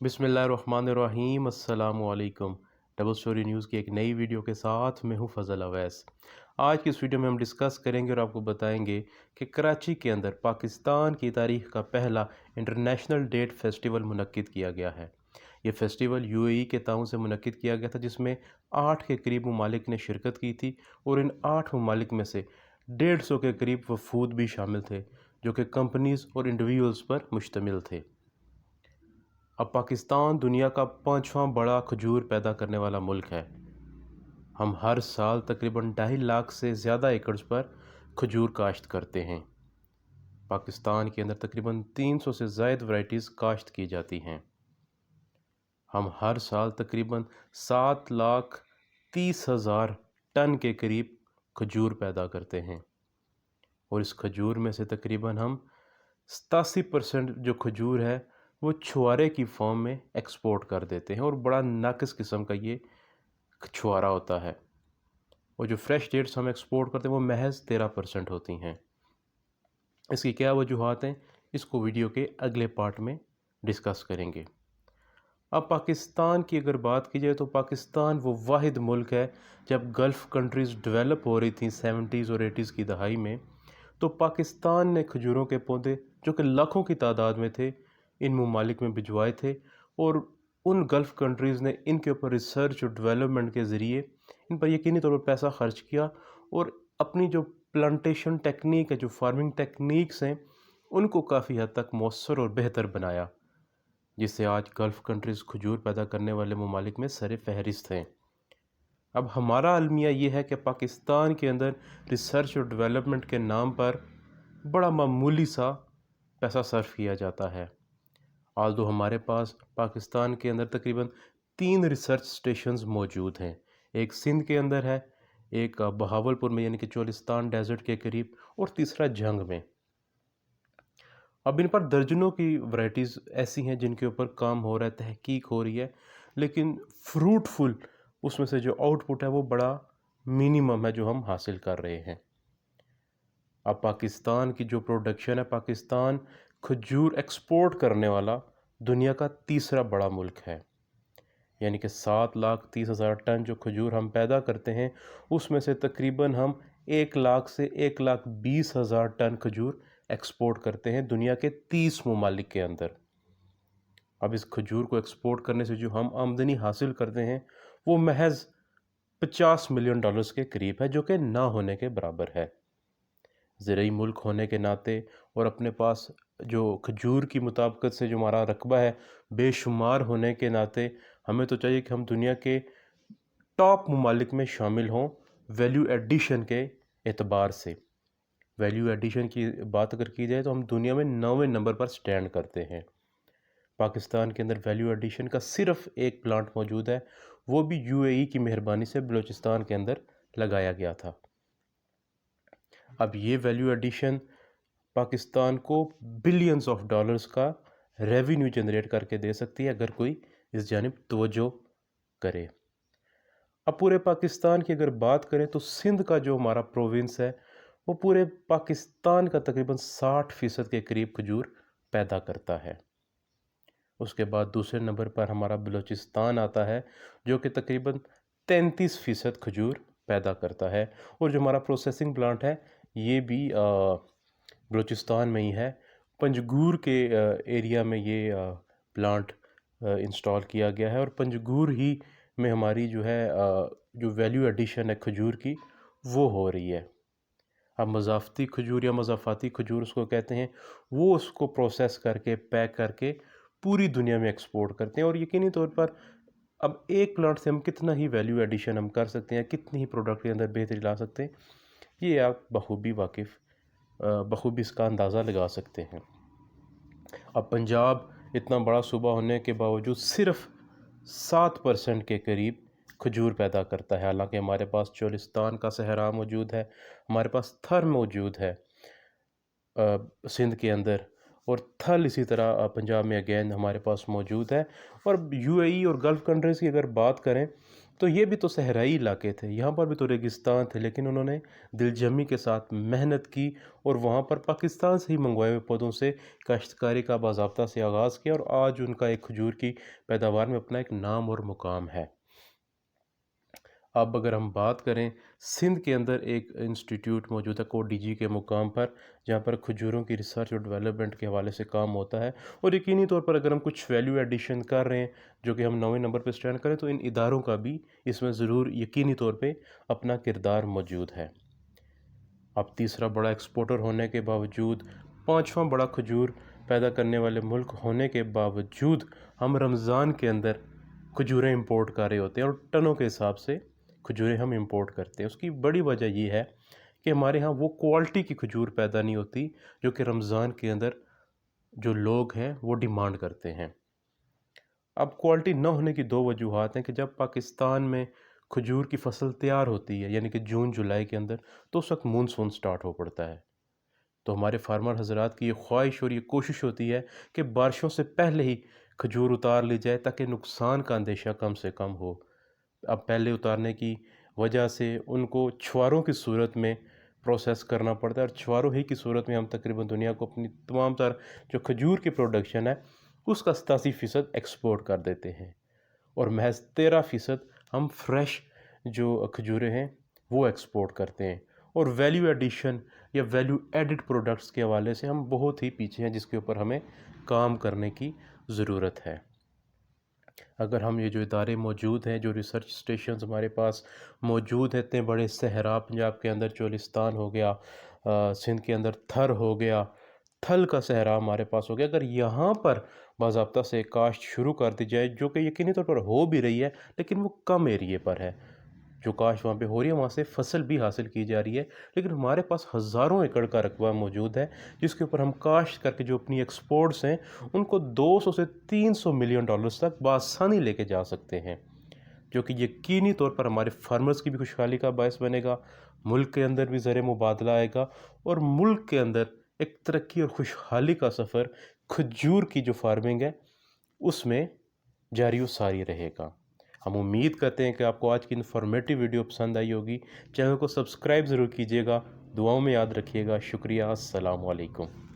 बिस्मिल्लाहिर्रहमानिर्रहीम। अस्सलाम वालेकुम। डबल स्टोरी न्यूज़ की एक नई वीडियो के साथ मैं हूं फ़ज़ल अवैस। आज की इस वीडियो में हम डिस्कस करेंगे और आपको बताएंगे कि कराची के अंदर पाकिस्तान की तारीख़ का पहला इंटरनेशनल डेट फेस्टिवल मुनक्किद किया गया है। ये फेस्टिवल यूएई के ताउन से मुनक्किद किया गया था, जिसमें 8 के करीब ममालिक ने शिरकत की थी और इन 8 ममालिक में से 150 के करीब वफूद भी शामिल थे, जो कि कंपनीज़ और इंडिविजुअल्स पर मुश्तमिल थे। अब पाकिस्तान दुनिया का 5वां बड़ा खजूर पैदा करने वाला मुल्क है। हम हर साल तकरीबन 2.5 लाख से ज़्यादा एकड़्स पर खजूर काश्त करते हैं। पाकिस्तान के अंदर तकरीबन 300 से ज़ायद वैराइटीज़ काश्त की जाती हैं। हम हर साल तकरीबन 7,30,000 टन के करीब खजूर पैदा करते हैं और इस खजूर में से तकरीबन हम 87% जो खजूर है वो छुआरे की फॉर्म में एक्सपोर्ट कर देते हैं और बड़ा नाकिस किस्म का ये छुआरा होता है। और जो फ्रेश डेट्स हम एक्सपोर्ट करते हैं वो महज 13% होती हैं। इसकी क्या वजूहात हैं, इसको वीडियो के अगले पार्ट में डिस्कस करेंगे। अब पाकिस्तान की अगर बात की जाए तो पाकिस्तान वो वाहिद मुल्क है, जब गल्फ़ कंट्रीज़ डेवलप हो रही थी 70s और 80s की दहाई में, तो पाकिस्तान ने खजूरों के पौधे जो कि लाखों की तादाद में थे इन ममालिक में भिजवाए थे और उन गल्फ़ कंट्रीज़ ने इनके ऊपर रिसर्च और डेवलपमेंट के ज़रिए इन पर यकीनी तौर पर पैसा ख़र्च किया और अपनी जो प्लांटेशन टेक्निक है, जो फार्मिंग टेक्निक्स हैं, उनको काफ़ी हद तक मौसर और बेहतर बनाया, जिससे आज गल्फ़ कंट्रीज़ खजूर पैदा करने वाले ममालिक में सर फहरिस्त हैं। अब हमारा अलमिया ये है कि पाकिस्तान के अंदर रिसर्च और डेवलपमेंट के नाम पर बड़ा मामूली सा पैसा सर्फ किया जाता है। आल्दो हमारे पास पाकिस्तान के अंदर तकरीबन 3 रिसर्च स्टेशंस मौजूद हैं। एक सिंध के अंदर है, एक बहावलपुर में यानी कि चोलिस्तान डेजर्ट के करीब, और तीसरा जंग में। अब इन पर दर्जनों की वैराइटीज़ ऐसी हैं जिनके ऊपर काम हो रहा है, तहकीक हो रही है, लेकिन फ्रूटफुल उसमें से जो आउटपुट है वो बड़ा मिनिमम है जो हम हासिल कर रहे हैं। अब पाकिस्तान की जो प्रोडक्शन है, पाकिस्तान खजूर एक्सपोर्ट करने वाला दुनिया का तीसरा बड़ा मुल्क है। यानी कि 7,30,000 टन जो खजूर हम पैदा करते हैं उसमें से तकरीबन हम 1 लाख से 1,20,000 टन खजूर एक्सपोर्ट करते हैं दुनिया के 30 ममालिक के अंदर। अब इस खजूर को एक्सपोर्ट करने से जो हम आमदनी हासिल करते हैं वो महज $50 मिलियन के करीब है, जो कि ना होने के बराबर है। ज़राई मुल्क होने के नाते और अपने पास जो खजूर की मुताबिकत से जो हमारा रकबा है बेशुमार होने के नाते, हमें तो चाहिए कि हम दुनिया के टॉप ममालिक में शामिल हों वैल्यू एडिशन के एतबार से। वैल्यू एडिशन की बात अगर की जाए तो हम दुनिया में 9वें नंबर पर स्टैंड करते हैं। पाकिस्तान के अंदर वैल्यू एडिशन का सिर्फ एक प्लांट मौजूद है, वो भी यूएई की मेहरबानी से बलूचिस्तान के अंदर लगाया गया था। अब ये वैल्यू एडिशन पाकिस्तान को बिलियंस ऑफ डॉलर्स का रेवेन्यू जनरेट करके दे सकती है अगर कोई इस जानिब तवज्जो करे। अब पूरे पाकिस्तान की अगर बात करें तो सिंध का जो हमारा प्रोविंस है वो पूरे पाकिस्तान का तकरीबन 60% के करीब खजूर पैदा करता है। उसके बाद दूसरे नंबर पर हमारा बलूचिस्तान आता है, जो कि तकरीबन 33% खजूर पैदा करता है, और जो हमारा प्रोसेसिंग प्लांट है ये भी बलूचिस्तान में ही है। पंजगूर के एरिया में ये प्लांट इंस्टॉल किया गया है और पंजगूर ही में हमारी जो है जो वैल्यू एडिशन है खजूर की वो हो रही है। अब मज़ाफ़ती खजूर या मज़ाफ़ाती खजूर उसको कहते हैं, वो उसको प्रोसेस करके पैक करके पूरी दुनिया में एक्सपोर्ट करते हैं। और यकीनी तौर पर अब एक प्लांट से हम कितना ही वैल्यू एडिशन हम कर सकते हैं, कितनी ही प्रोडक्ट के अंदर बेहतरी ला सकते हैं, ये आप बखूबी इसका अंदाज़ा लगा सकते हैं। अब पंजाब इतना बड़ा सूबा होने के बावजूद सिर्फ 7% के करीब खजूर पैदा करता है, हालांकि हमारे पास चोलिस्तान का सहरा मौजूद है, हमारे पास थर मौजूद है सिंध के अंदर, और थल इसी तरह पंजाब में अगेन हमारे पास मौजूद है। और यूएई और गल्फ़ कंट्रीज़ की अगर बात करें تو یہ بھی تو صحرائی علاقے تھے، یہاں پر بھی تو ریگستان تھے، لیکن انہوں نے دل جمی کے ساتھ محنت کی اور وہاں پر پاکستان سے ہی منگوائے ہوئے پودوں سے کاشتکاری کا باضابطہ سے آغاز کیا، اور آج ان کا ایک کھجور کی پیداوار میں اپنا ایک نام اور مقام ہے۔ اب اگر ہم بات کریں، سندھ کے اندر ایک انسٹیٹیوٹ موجود ہے کوڈی جی کے مقام پر، جہاں پر کھجوروں کی ریسرچ اور ڈیولپمنٹ کے حوالے سے کام ہوتا ہے، اور یقینی طور پر اگر ہم کچھ ویلیو ایڈیشن کر رہے ہیں جو کہ ہم 9ویں نمبر پہ سٹینڈ کریں، تو ان اداروں کا بھی اس میں ضرور یقینی طور پہ اپنا کردار موجود ہے۔ اب تیسرا بڑا ایکسپورٹر ہونے کے باوجود، 5واں بڑا کھجور پیدا کرنے والے ملک ہونے کے باوجود، ہم رمضان کے اندر کھجوریں امپورٹ کر رہے ہوتے ہیں، اور ٹنوں کے حساب سے کھجوریں ہم امپورٹ کرتے ہیں۔ اس کی بڑی وجہ یہ ہے کہ ہمارے ہاں وہ کوالٹی کی کھجور پیدا نہیں ہوتی جو کہ رمضان کے اندر جو لوگ ہیں وہ ڈیمانڈ کرتے ہیں۔ اب کوالٹی نہ ہونے کی 2 وجوہات ہیں کہ جب پاکستان میں کھجور کی فصل تیار ہوتی ہے، یعنی کہ جون جولائی کے اندر، تو اس وقت مونسون سٹارٹ ہو پڑتا ہے۔ تو ہمارے فارمر حضرات کی یہ خواہش اور یہ کوشش ہوتی ہے کہ بارشوں سے پہلے ہی کھجور اتار لی جائے تاکہ نقصان کا اندیشہ کم سے کم ہو۔ اب پہلے اتارنے کی وجہ سے ان کو چھواروں کی صورت میں پروسیس کرنا پڑتا ہے، اور چھواروں ہی کی صورت میں ہم تقریباً دنیا کو اپنی تمام تر جو کھجور کی پروڈکشن ہے اس کا 87% ایکسپورٹ کر دیتے ہیں، اور محض 13% ہم فریش جو کھجوریں ہیں وہ ایکسپورٹ کرتے ہیں، اور ویلیو ایڈیشن یا ویلیو ایڈڈ پروڈکٹس کے حوالے سے ہم بہت ہی پیچھے ہیں، جس کے اوپر ہمیں کام کرنے کی ضرورت ہے۔ اگر ہم یہ جو ادارے موجود ہیں، جو ریسرچ سٹیشنز ہمارے پاس موجود ہیں، اتنے بڑے صحرا، پنجاب کے اندر چولستان ہو گیا، سندھ کے اندر تھر ہو گیا، تھل کا صحرا ہمارے پاس ہو گیا، اگر یہاں پر باضابطہ سے کاشت شروع کر دی جائے، جو کہ یقینی طور پر ہو بھی رہی ہے لیکن وہ کم ایریے پر ہے، جو کاشت وہاں پہ ہو رہی ہے وہاں سے فصل بھی حاصل کی جا رہی ہے، لیکن ہمارے پاس ہزاروں ایکڑ کا رقبہ موجود ہے جس کے اوپر ہم کاشت کر کے جو اپنی ایکسپورٹس ہیں ان کو 200 سے 300 ملین ڈالرز تک بآسانی لے کے جا سکتے ہیں، جو کہ یقینی طور پر ہمارے فارمرز کی بھی خوشحالی کا باعث بنے گا، ملک کے اندر بھی زر مبادلہ آئے گا، اور ملک کے اندر ایک ترقی اور خوشحالی کا سفر کھجور کی جو فارمنگ ہے اس میں جاری و ساری رہے گا۔ ہم امید کرتے ہیں کہ آپ کو آج کی انفارمیٹیو ویڈیو پسند آئی ہوگی، چینل کو سبسکرائب ضرور کیجیے گا، دعاؤں میں یاد رکھیے گا۔ شکریہ، السلام علیکم۔